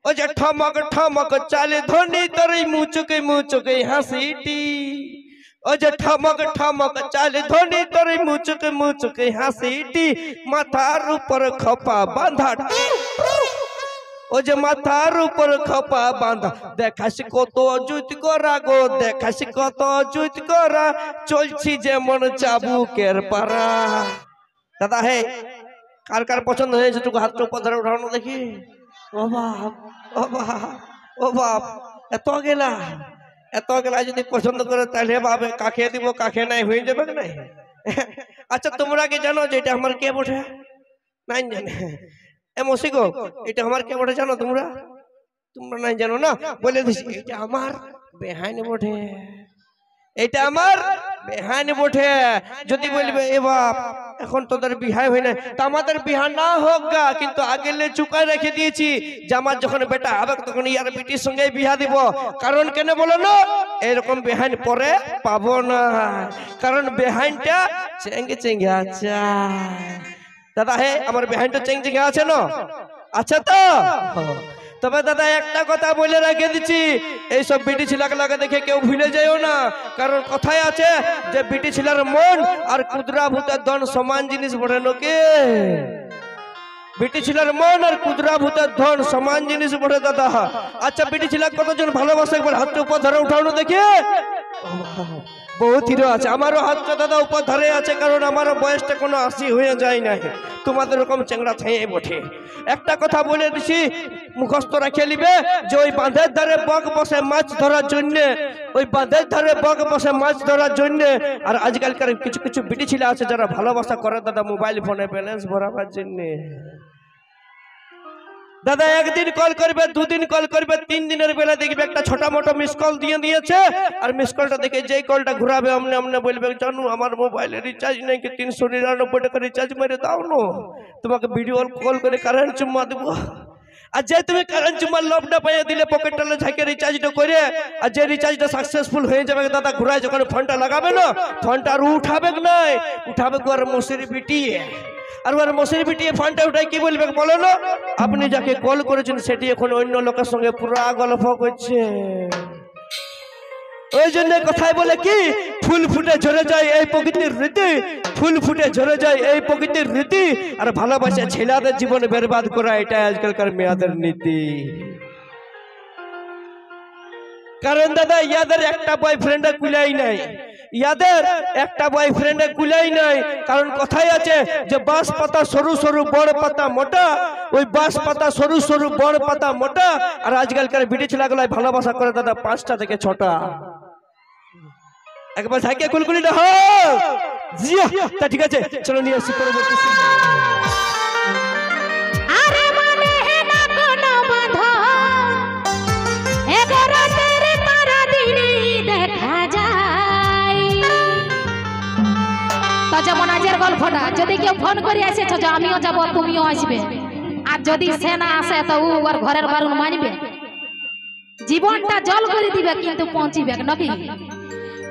ও যে ঠমক ঠমক চালে ধনি তোর মুচুকে হাসিটি ও যে ঠমক ঠমক চালে ধনি তোর মুচুকে হাসিটি মাথার উপর খপা বাঁধা ও যে মাথার উপর খপা বাঁধা দেখাস কত অযুত করা গো দেখাস কত অযুত করা চলছি যেমন চাবুকের পারা। দাদা হে কার কার পছন্দ হয়েছে একটু হাতটা উপর ধরে উঠানো দেখি। ও বাপ ও বাপ ও বাপ এত গেলা যদি পছন্দ করে তাহলে ভাবে কাকে দিব কাকে নাই হয়ে যাবে নাই। আচ্ছা তোমরা কি জানো যে এটা আমার কে বটে? নাই জানে এ মসি গো এটা আমার কে বটে জানো তোমরা? তোমরা নাই জানো না বলে দিছি এটা আমার বেহাইন বটে এটা আমার বেহাইন বটে। যদি বলবে এ বাপ এখন তোদের বিহাই হয় না তো আমাদের বিহা না হোক গা কিন্তু আগে চুকায় রেখে দিয়েছি যে আমার যখন বেটা হবে তখন ইয়ার বেটির সঙ্গে বিহা দিব। কারণ কেন বলো না এরকম বেহাইন পরে পাবো না কারণ বেহাইনটা চেঙ্গে আচ্ছা দাদা হে আমার বেহাইনটা চেঙ্গে আছে না আচ্ছা তো। তবে দাদা একটা কথা বলে রেখে দিচ্ছি এইসব বিটি ছিলাকে দেখে কেউ ভুলে যাইও না কারণ কথায় আছে যে বিটি ছিলার মন আর কুদরা ভূতের ধন সমান জিনিস বটে নাকি। বিটি ছিলার মন আর কুদরা ভূতের ধন সমান জিনিস বটে দাদা। আচ্ছা বিটি ছিলা কতজন ভালোবাসে একবার হাতটা উপর ধরে উঠানো দেখে। বহুত হিরো আছে আমারও হাতটা দাদা উপর ধরে আছে কারণ আমারও বয়সটা কোনো 80 হয়ে যায় না তোমাদের এরকম চেংড়া ছাইয়ে বটে। একটা কথা বলে দিছি মুখস্থ রাখে নিবে যে ওই বাঁধের ধারে বক বসে মাছ ধরার জন্য ওই বাঁধের ধারে বক বসে মাছ ধরার জন্য। আর আজকালকার কিছু কিছু বিটি ছেলে আছে যারা ভালোবাসা করে দাদা মোবাইল ফোনে ব্যালেন্স ভরাবার জন্য। দাদা একদিন কল করবে দুদিন কল করবে 3 দিনের বেলা দেখবে একটা ছোটা মোটো মিস কল দিয়ে দিয়েছে আর মিস কলটা দেখে যেই কলটা ঘুরাবে আমনে বলবে জানো আমার মোবাইলে রিচার্জ নেই কি 399 টাকা রিচার্জ মেরে দাও না তোমাকে ভিডিও কল করে কারেন্ট চুম্মা দেবো। আর যে তুমি কারেন্ট চুম্মার লোভটা পাইয়ে দিলে পকেটটা ঝাঁকে রিচার্জটা করে আর যে রিচার্জটা সাকসেসফুল হয়ে যাবে দাদা ঘুরায় যখন ফোনটা লাগাবে না ফোনটা আর উঠাবে নাই উঠাবে আর মশারি পিটিয়ে আর ওর মশারি পিটিয়ে ফোনটা উঠাই কি বলবে বলো না আপনি যাকে কল করেছেন সেটি এখন অন্য লোকের সঙ্গে পুরো গল্প করছে। ওই জন্য কথায় বলে কি ফুল ফুটে ঝরে যায় এই প্রকৃতির রীতি ফুল ফুটে ঝরে যায় এই প্রকৃতির রীতি আর ভালোবাসা ছেলেদের জীবন বরবাদ করা এটা আজকালকার মেয়েদের নীতি। কারণ দাদা ইয়াদের একটা বয়ফ্রেন্ডে কুলাই নাই ইয়াদের একটা বয়ফ্রেন্ডে কুলাই নাই কারণ কথাই আছে যে বাঁশ পাতা সরু সরু বড় পাতা মোটা ওই বাঁশ পাতা সরু সরু বড় পাতা মোটা আর আজকালকার বিটি ছেলেগুলাই ভালোবাসা করে দাদা 5টা থেকে 6টা। একবার ঝাঁকিয়ে কুলকুলি না হোক জিয়া তা ঠিক আছে চলো নিয়ে আসি পরবর্তী যেমন আজের গল্পটা যদি কেউ ফোন করে এসেছ যে আমিও যাবো তুমিও আসবে আর যদি সে না আসে তো ও ওর ঘরের বারণ মানবে জীবনটা জল করে দিবে কিন্তু পৌঁছিবে নাকি।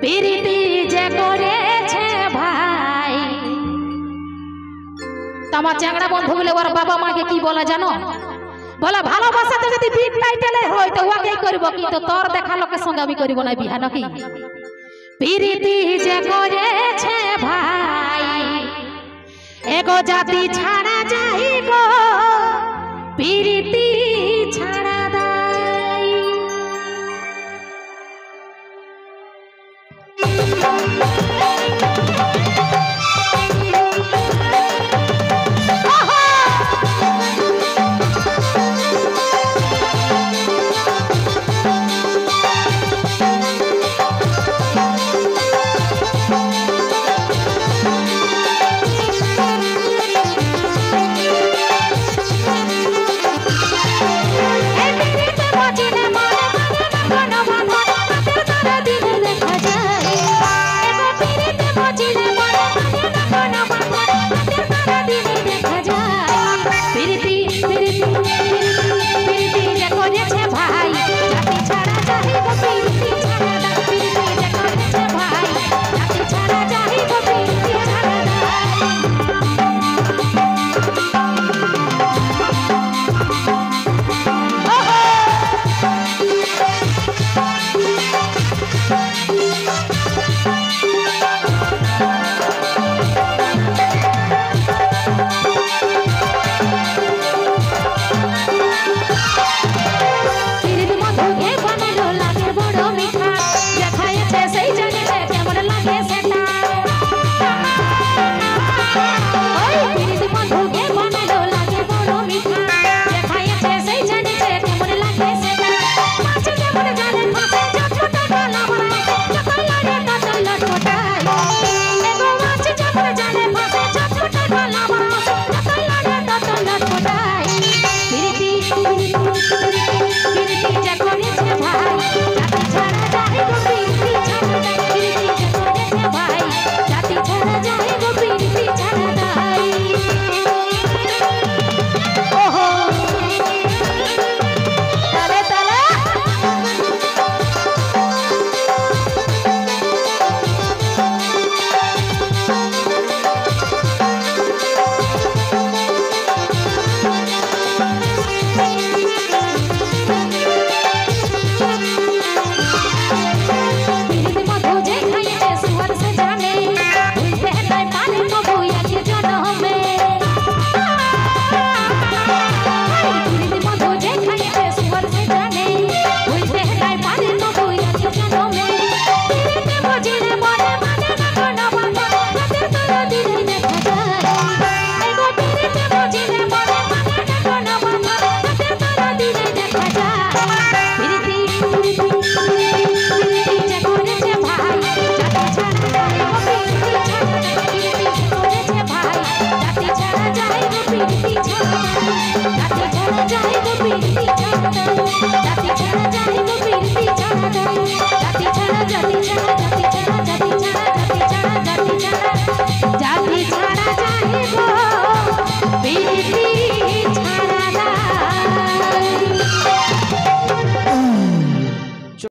প্রীতি যে করেছে ভাই তোমার চ্যাংড়া বন্ধু বলে ওর বাবা মাকে কি বলে জানো বলে ভালোবাসাতে যদি বিগ টাইটেলে হয় তো ওকেই করব কিন্তু তোর দেখা লোকের সঙ্গে আমি করব না বিয়া নাকি। প্রীতি যে করেছে ভাই এগো জাতি ছাড়া যাই গো প্রীতি